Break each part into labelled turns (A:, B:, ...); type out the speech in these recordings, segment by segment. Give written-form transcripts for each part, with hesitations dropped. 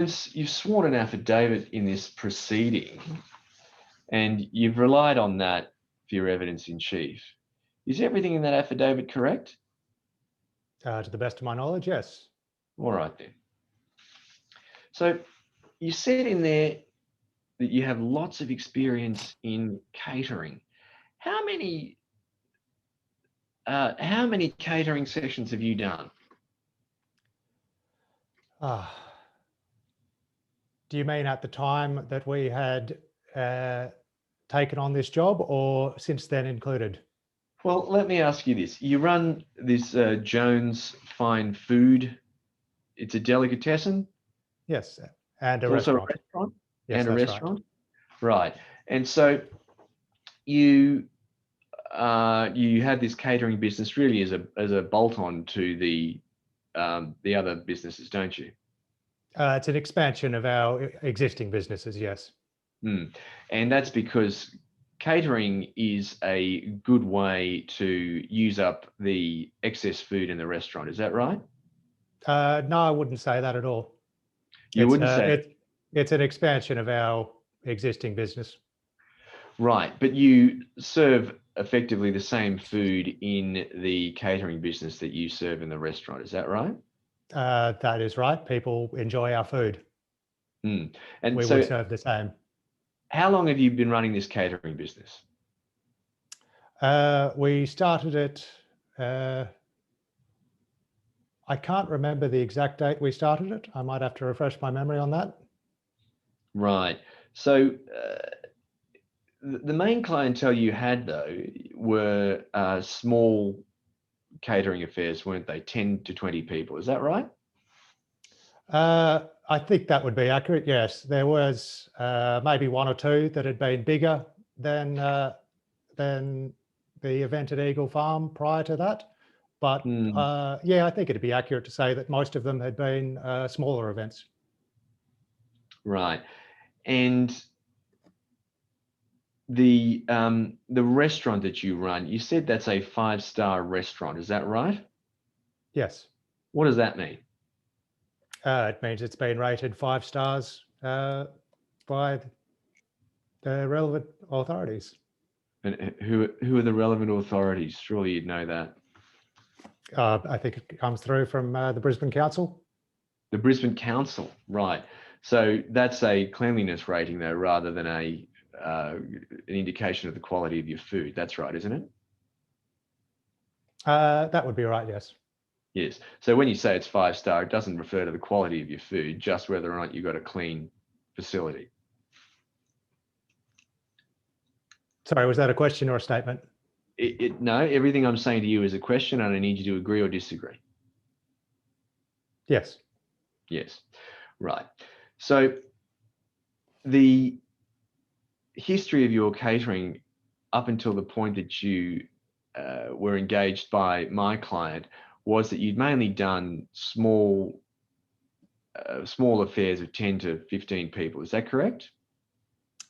A: you've sworn an affidavit in this proceeding, and you've relied on that for your evidence in chief. Is everything in that affidavit correct?
B: To the best of my knowledge, yes.
A: All right then. So you said in there that you have lots of experience in catering. How many catering sessions have you done?
B: Do you mean at the time that we had taken on this job, or since then included?
A: Well, let me ask you this. You run this Jones Fine Food. It's a delicatessen?
B: Yes, and a
A: It's also
B: restaurant.
A: a restaurant?
B: Yes,
A: And a
B: that's
A: restaurant? Right. And so you had this catering business really as a bolt-on to the other businesses, don't you?
B: It's an expansion of our existing businesses, yes.
A: And that's because catering is a good way to use up the excess food in the restaurant. Is that right?
B: No, I wouldn't say that at all.
A: You wouldn't say
B: it's an expansion of our existing business.
A: Right, but you serve effectively the same food in the catering business that you serve in the restaurant. Is that right?
B: That is right. People enjoy our food.
A: And
B: we
A: so
B: would serve the same.
A: How long have you been running this catering business?
B: We started it, I can't remember the exact date we started it. I might have to refresh my memory on that.
A: Right. So the main clientele you had, though, were small catering affairs, weren't they? 10 to 20 people. Is that right?
B: I think that would be accurate, yes. There was maybe one or two that had been bigger than the event at Eagle Farm prior to that. But yeah, I think it'd be accurate to say that most of them had been smaller events.
A: Right. And the restaurant that you run, you said that's a 5-star restaurant. Is that right?
B: Yes.
A: What does that mean?
B: It means it's been rated 5 stars by the relevant authorities.
A: And who are the relevant authorities? Surely you'd know that.
B: I think it comes through from the Brisbane Council.
A: The Brisbane Council, right. So that's a cleanliness rating, though, rather than an indication of the quality of your food. That's right, isn't it?
B: That would be right, yes.
A: Yes. So when you say it's 5-star, it doesn't refer to the quality of your food, just whether or not you've got a clean facility.
B: Sorry, was that a question or a statement?
A: No, everything I'm saying to you is a question, and I need you to agree or disagree.
B: Yes.
A: Yes. Right. So the history of your catering up until the point that you were engaged by my client was that you'd mainly done small affairs of 10 to 15 people. Is that correct?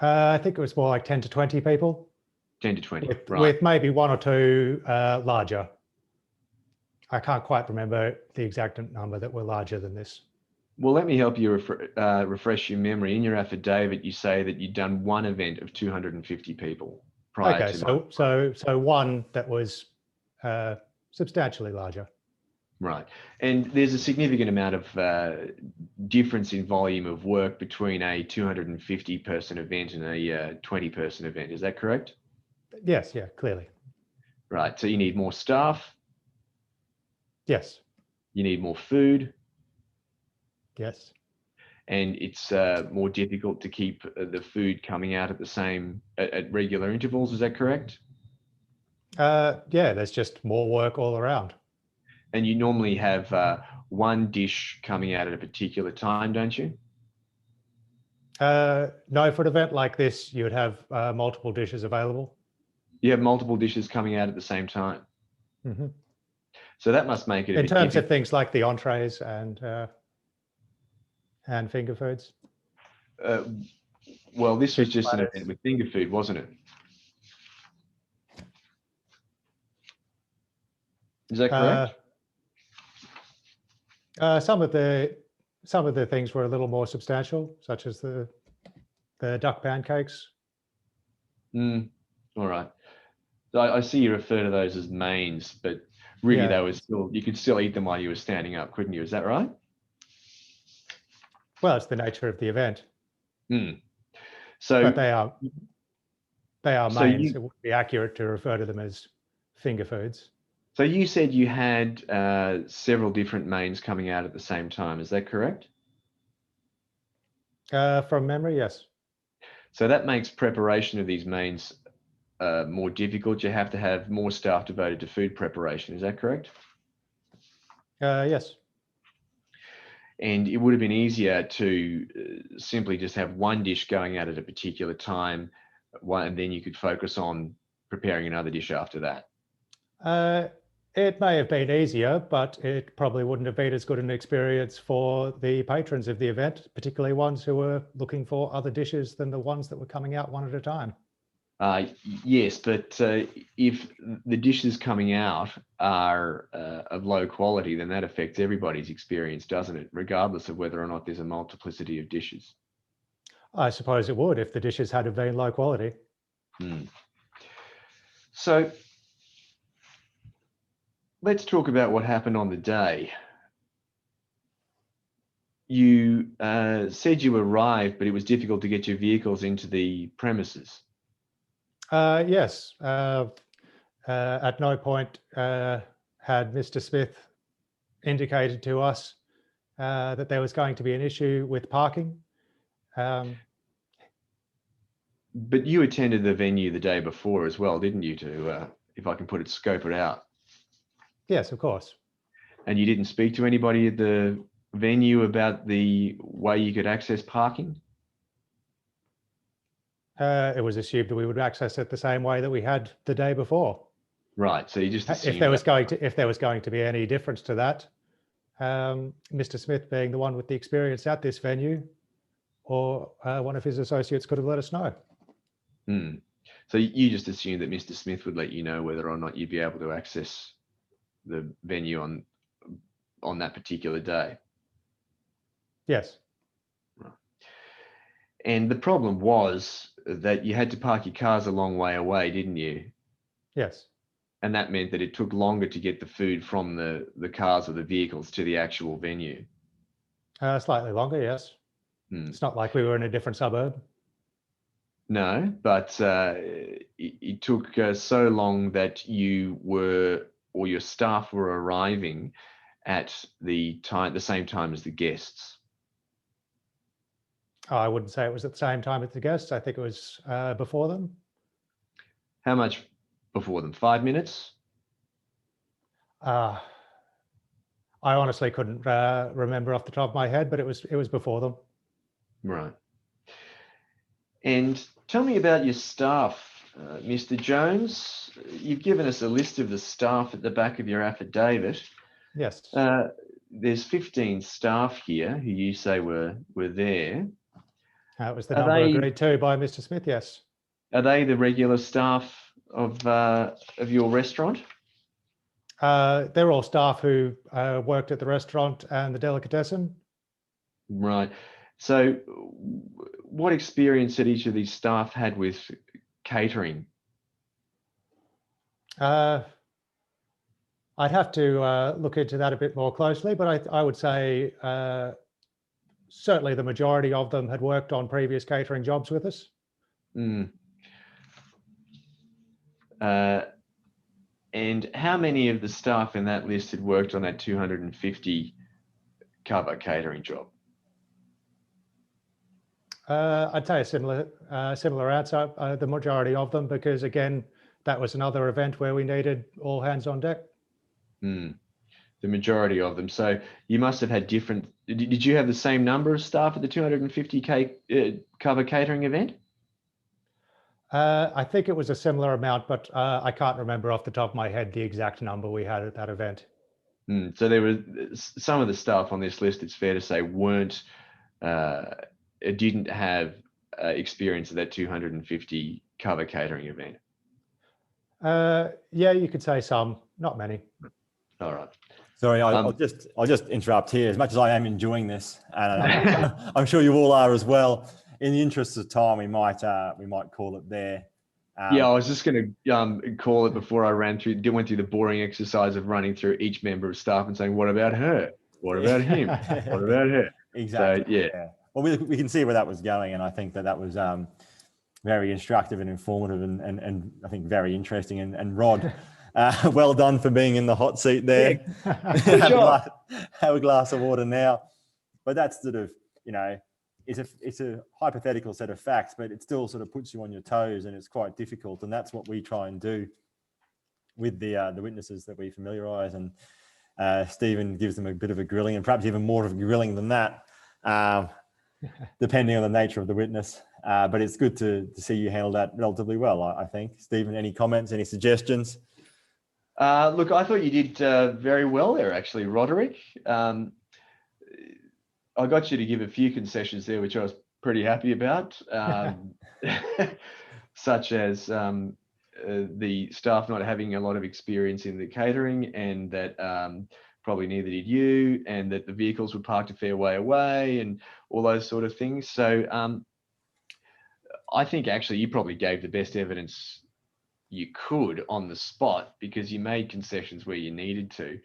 B: I think it was more like 10 to 20 people.
A: 10 to 20, right.
B: With maybe one or two larger. I can't quite remember the exact number that were larger than this.
A: Well, let me help you refresh your memory. In your affidavit, you say that you'd done one event of 250 people prior to that.
B: So one that was substantially larger.
A: Right. And there's a significant amount of difference in volume of work between a 250 person event and a 20 person event. Is that correct?
B: Yes, yeah, clearly.
A: Right. So you need more staff.
B: Yes.
A: You need more food.
B: Yes.
A: And it's more difficult to keep the food coming out at regular intervals. Is that correct?
B: Yeah, there's just more work all around.
A: And you normally have one dish coming out at a particular time, don't you?
B: No, for an event like this, you would have multiple dishes available.
A: You have multiple dishes coming out at the same time.
B: Mm-hmm.
A: So that must make it
B: in terms of things like the entrees and finger foods.
A: Well, this was just an event with finger food, wasn't it? Is that correct?
B: Some of the some of the things were a little more substantial, such as the duck pancakes.
A: All right. So I see you refer to those as mains, but really
B: Yeah.
A: they were still, you could still eat them while you were standing up, couldn't you? Is that right?
B: Well, it's the nature of the event,
A: So,
B: but they are
A: so
B: mains.
A: you,
B: It wouldn't be accurate to refer to them as finger foods.
A: so you said you had several different mains coming out at the same time. Is that correct?
B: From memory, yes.
A: So that makes preparation of these mains more difficult. You have to have more staff devoted to food preparation. Is that correct?
B: Yes.
A: And it would have been easier to simply just have one dish going out at a particular time, and then you could focus on preparing another dish after that.
B: It may have been easier, but it probably wouldn't have been as good an experience for the patrons of the event, particularly ones who were looking for other dishes than the ones that were coming out one at a time.
A: Yes, but if the dishes coming out are of low quality, then that affects everybody's experience, doesn't it? Regardless of whether or not there's a multiplicity of dishes.
B: I suppose it would if the dishes had been low quality.
A: So let's talk about what happened on the day. You said you arrived, but it was difficult to get your vehicles into the premises.
B: Yes. At no point had Mr. Smith indicated to us that there was going to be an issue with parking.
A: But you attended the venue the day before as well, didn't you, to, if I can put it, scope it out?
B: Yes, of course.
A: And you didn't speak to anybody at the venue about the way you could access parking?
B: It was assumed that we would access it the same way that we had the day before.
A: Right. So you just assumed
B: if there was going to be any difference to that, Mr. Smith, being the one with the experience at this venue, or one of his associates, could have let us know.
A: So you just assumed that Mr. Smith would let you know whether or not you'd be able to access the venue on that particular day.
B: Yes.
A: Right. And the problem was that you had to park your cars a long way away, didn't you?
B: Yes.
A: And that meant that it took longer to get the food from the cars or the vehicles to the actual venue.
B: Slightly longer, yes. It's not like we were in a different suburb.
A: No, but it took so long that you were, or your staff were arriving at the same time as the guests.
B: I wouldn't say it was at the same time as the guests. I think it was before them.
A: How much before them? 5 minutes?
B: I honestly couldn't remember off the top of my head, but it was before them.
A: Right. And tell me about your staff, Mr. Jones. You've given us a list of the staff at the back of your affidavit.
B: Yes.
A: There's 15 staff here who you say were there.
B: It was the number agreed to by Mr. Smith, yes.
A: Are they the regular staff of your restaurant?
B: They're all staff who worked at the restaurant and the delicatessen.
A: Right. So what experience had each of these staff had with catering?
B: I'd have to look into that a bit more closely, but I would say certainly the majority of them had worked on previous catering jobs with us.
A: And how many of the staff in that list had worked on that 250 cover catering job?
B: I'd say a similar answer, the majority of them, because again, that was another event where we needed all hands on deck.
A: The majority of them. So you must have had different, did you have the same number of staff at the 250K cover catering event?
B: I think it was a similar amount, but I can't remember off the top of my head the exact number we had at that event.
A: So there were some of the staff on this list, it's fair to say, didn't have experience of that 250 cover catering event.
B: Yeah, you could say some, not many.
A: All right.
C: Sorry, I'll just interrupt here. As much as I am enjoying this, and I'm sure you all are as well. In the interest of time, we might call it there.
A: Yeah, I was just going to call it before I went through the boring exercise of running through each member of staff and saying, "What about her? What about him? What about her?"
C: Exactly.
A: So, yeah.
C: Well, we can see where that was going, and I think that was very instructive and informative, and I think very interesting. And Rod, well done for being in the hot seat there.
A: Good job.
C: Have a glass of water now. But that's sort of, it's a hypothetical set of facts, but it still sort of puts you on your toes, and it's quite difficult. And that's what we try and do with the witnesses that we familiarise. And Stephen gives them a bit of a grilling, and perhaps even more of a grilling than that, depending on the nature of the witness. But it's good to see you handle that relatively well, I think. Stephen, any comments, any suggestions?
A: Look, I thought you did very well there, actually, Roderick. I got you to give a few concessions there, which I was pretty happy about, such as the staff not having a lot of experience in the catering, and that probably neither did you, and that the vehicles were parked a fair way away, and all those sort of things. So I think actually you probably gave the best evidence you could on the spot, because you made concessions where you needed to.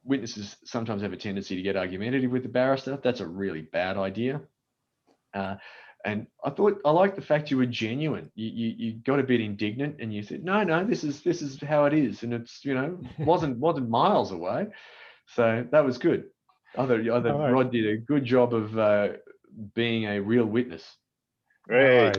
A: Witnesses sometimes have a tendency to get argumentative with the barrister. That's a really bad idea. And I liked the fact you were genuine. You got a bit indignant, and you said, no, this is how it is, and it's wasn't miles away. So that was good. I thought Rod did a good job of being a real witness.
D: Great.